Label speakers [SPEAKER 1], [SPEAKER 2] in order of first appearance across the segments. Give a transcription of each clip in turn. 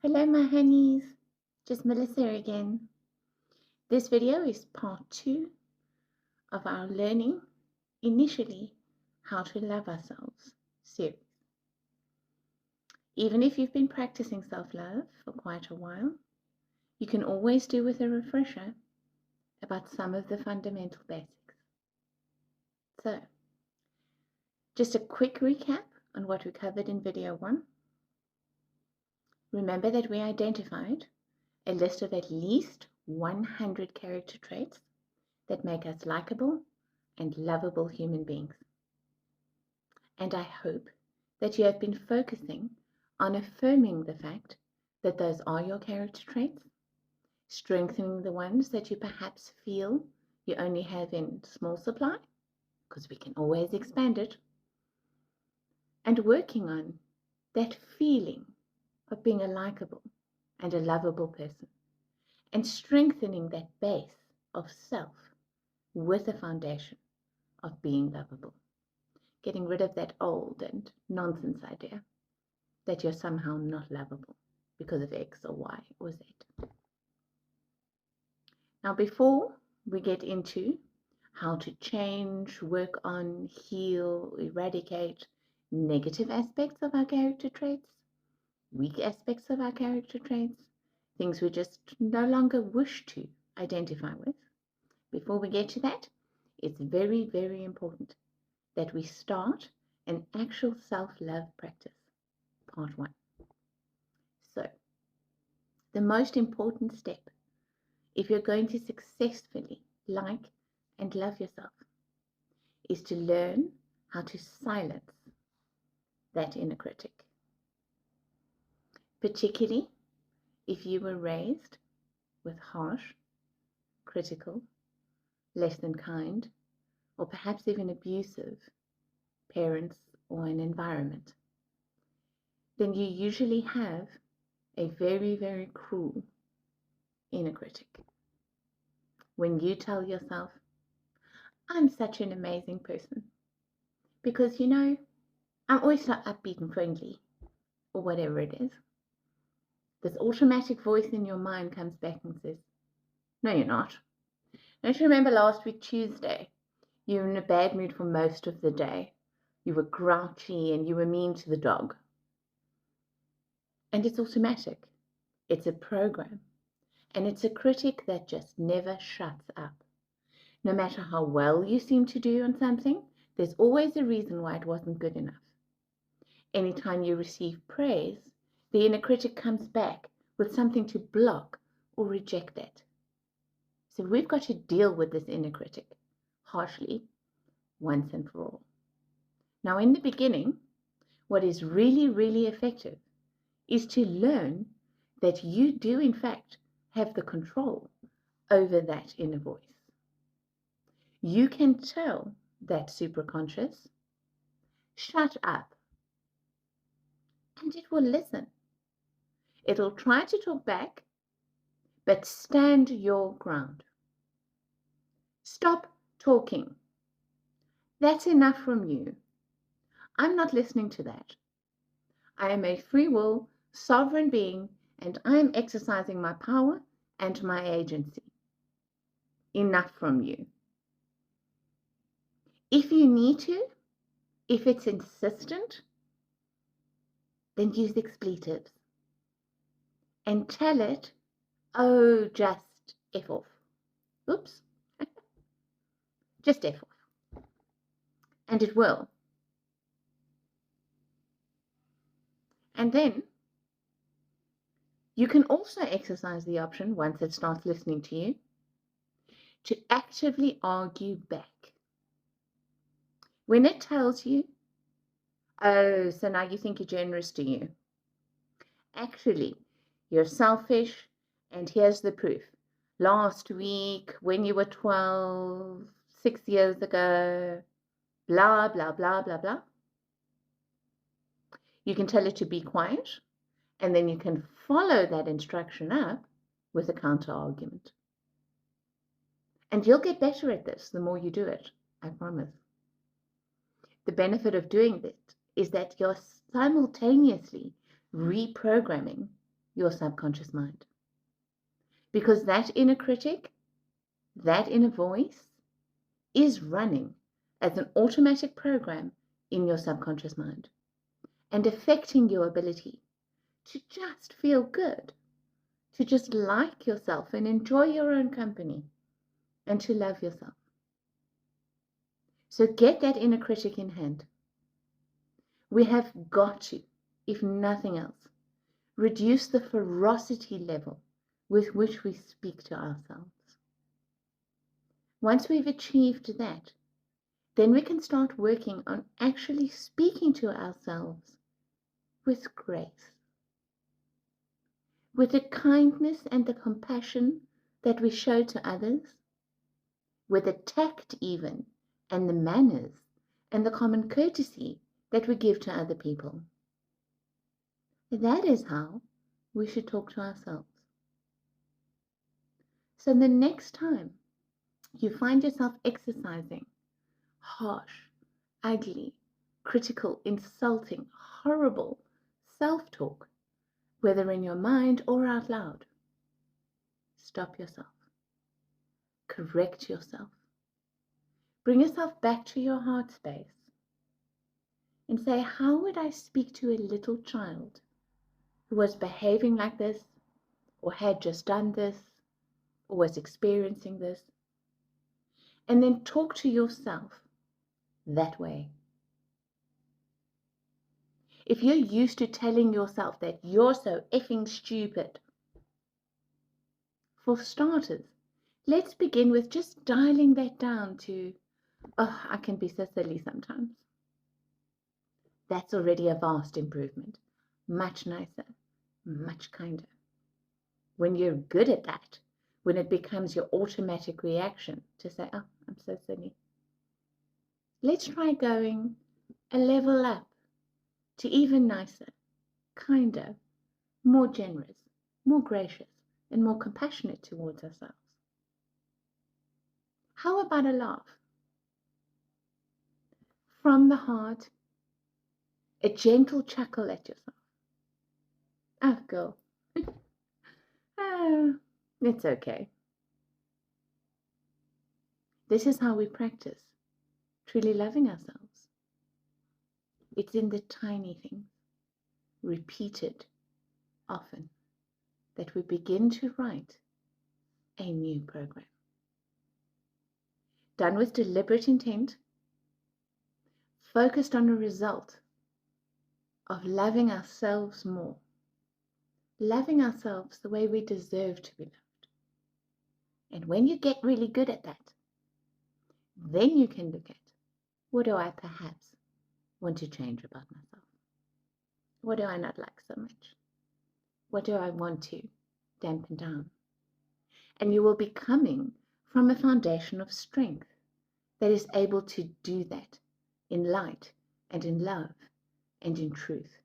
[SPEAKER 1] Hello my honeys, just Melissa again. This video is part 2 of our learning initially how to love ourselves series. Even if you've been practicing self-love for quite a while, you can always do with a refresher about some of the fundamental basics. So, just a quick recap on what we covered in video 1. Remember that we identified a list of at least 100 character traits that make us likable and lovable human beings. And I hope that you have been focusing on affirming the fact that those are your character traits, strengthening the ones that you perhaps feel you only have in small supply, because we can always expand it, and working on that feeling of being a likable and a lovable person, and strengthening that base of self with a foundation of being lovable, getting rid of that old and nonsense idea that you're somehow not lovable because of X or Y or Z. Now, before we get into how to change, work on, heal, eradicate negative aspects of our character traits, weak aspects of our character traits, things we just no longer wish to identify with, before we get to that, it's very, very important that we start an actual self-love practice, part 1. So, the most important step, if you're going to successfully like and love yourself, is to learn how to silence that inner critic. Particularly if you were raised with harsh, critical, less than kind, or perhaps even abusive parents or an environment, then you usually have a very, very cruel inner critic. When you tell yourself, I'm such an amazing person, because I'm always so upbeat and friendly, or whatever it is, this automatic voice in your mind comes back and says, no, you're not. Don't you remember last week, Tuesday? You were in a bad mood for most of the day. You were grouchy and you were mean to the dog. And it's automatic. It's a program. And it's a critic that just never shuts up. No matter how well you seem to do on something, there's always a reason why it wasn't good enough. Anytime you receive praise, the inner critic comes back with something to block or reject that. So we've got to deal with this inner critic harshly, once and for all. Now, in the beginning, what is really, really effective is to learn that you do, in fact, have the control over that inner voice. You can tell that superconscious, shut up, and it will listen. It'll try to talk back, but stand your ground. Stop talking. That's enough from you. I'm not listening to that. I am a free will, sovereign being, and I'm exercising my power and my agency. Enough from you. If you need to, if it's insistent, then use expletives and tell it, oh, just F off. Oops. Just F off. And it will. And then you can also exercise the option, once it starts listening to you, to actively argue back. When it tells you, oh, so now you think you're generous, do you? Actually, you're selfish, and here's the proof. Last week, when you were 12, 6 years ago, blah, blah, blah, blah, blah. You can tell it to be quiet, and then you can follow that instruction up with a counter argument. And you'll get better at this the more you do it, I promise. The benefit of doing this is that you're simultaneously reprogramming your subconscious mind. Because that inner critic, that inner voice, is running as an automatic program in your subconscious mind and affecting your ability to just feel good, to just like yourself and enjoy your own company, and to love yourself. So get that inner critic in hand. We have got to, if nothing else, reduce the ferocity level with which we speak to ourselves. Once we've achieved that, then we can start working on actually speaking to ourselves with grace, with the kindness and the compassion that we show to others, with the tact even, and the manners, and the common courtesy that we give to other people. That is how we should talk to ourselves. So the next time you find yourself exercising harsh, ugly, critical, insulting, horrible self-talk, whether in your mind or out loud, stop yourself. Correct yourself. Bring yourself back to your heart space and say, how would I speak to a little child who was behaving like this, or had just done this, or was experiencing this? And then talk to yourself that way. If you're used to telling yourself that you're so effing stupid, for starters, let's begin with just dialing that down to, oh, I can be so silly sometimes. That's already a vast improvement. Much nicer, much kinder. When you're good at that, when it becomes your automatic reaction to say, oh, I'm so silly. Let's try going a level up to even nicer, kinder, more generous, more gracious, and more compassionate towards ourselves. How about a laugh? From the heart, a gentle chuckle at yourself. Ah, girl. It's okay. This is how we practice truly loving ourselves. It's in the tiny things, repeated often, that we begin to write a new program. Done with deliberate intent, focused on a result of loving ourselves more, loving ourselves the way we deserve to be loved. And when you get really good at that, then you can look at, what do I perhaps want to change about myself? What do I not like so much? What do I want to dampen down? And you will be coming from a foundation of strength that is able to do that in light and in love and in truth.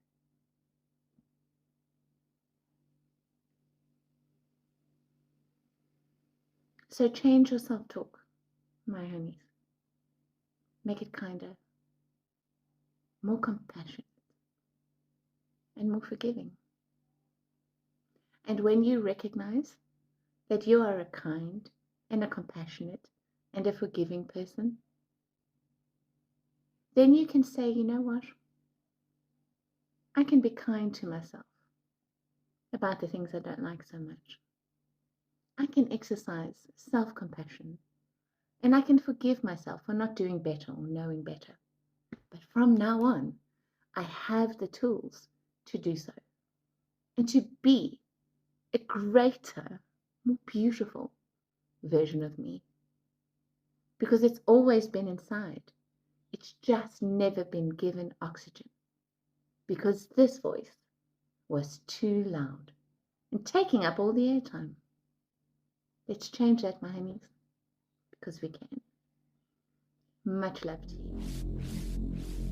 [SPEAKER 1] So change your self-talk, my homies. Make it kinder, more compassionate, and more forgiving. And when you recognize that you are a kind and a compassionate and a forgiving person, then you can say, you know what? I can be kind to myself about the things I don't like so much. I can exercise self-compassion, and I can forgive myself for not doing better or knowing better. But from now on, I have the tools to do so and to be a greater, more beautiful version of me. Because it's always been inside. It's just never been given oxygen. Because this voice was too loud and taking up all the airtime. Let's change that, my homies, because we can. Much love to you.